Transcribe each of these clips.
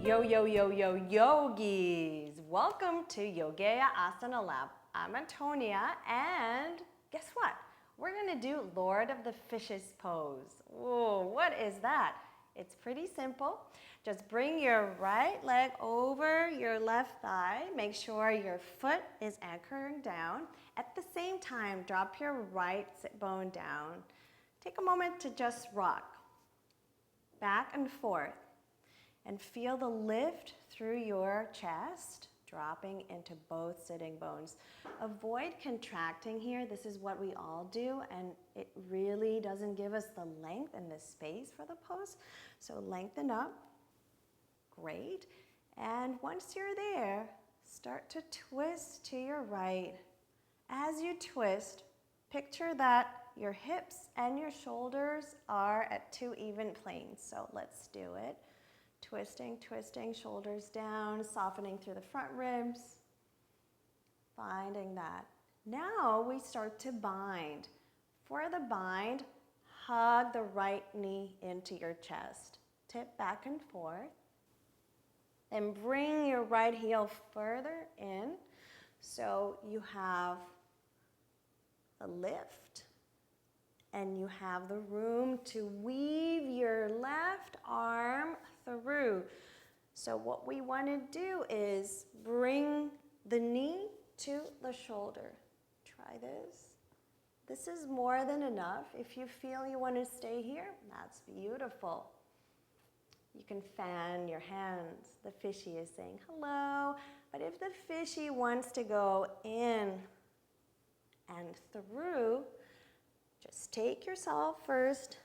Yo, yo, yo, yo, yogis! Welcome to Yogea Asana Lab. I'm Antonia, and guess what? We're gonna do Lord of the Fishes pose. Whoa, what is that? It's pretty simple. Just bring your right leg over your left thigh. Make sure your foot is anchoring down. At the same time, drop your right sit bone down. Take a moment to just rock back and forth. And feel the lift through your chest, dropping into both sitting bones. Avoid contracting here. This is what we all do, and it really doesn't give us the length and the space for the pose. So lengthen up. Great. And once you're there, start to twist to your right. As you twist, picture that your hips and your shoulders are at two even planes. So let's do it. Twisting, twisting, shoulders down, softening through the front ribs. Finding that. Now we start to bind. For the bind, hug the right knee into your chest. Tip back and forth. And bring your right heel further in so you have a lift. And you have the room to weave your left arm through. So what we want to do is bring the knee to the shoulder. Try this. This is more than enough. If you feel you want to stay here, that's beautiful. You can fan your hands. The fishy is saying hello. But if the fishy wants to go in and through, just take yourself first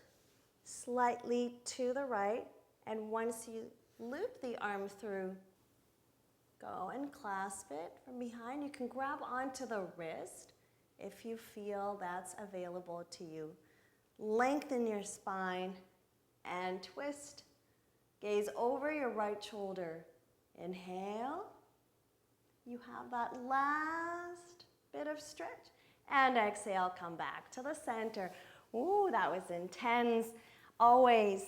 slightly to the right, and once you loop the arm through, go and clasp it from behind. You can grab onto the wrist if you feel that's available to you. Lengthen your spine and twist. Gaze over your right shoulder. Inhale. You have that last bit of stretch. And exhale, come back to the center. Ooh, that was intense. Always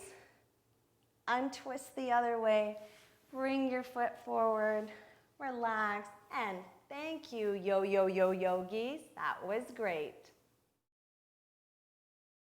untwist the other way. Bring your foot forward. Relax. And thank you, yo, yo, yo, yogis. That was great.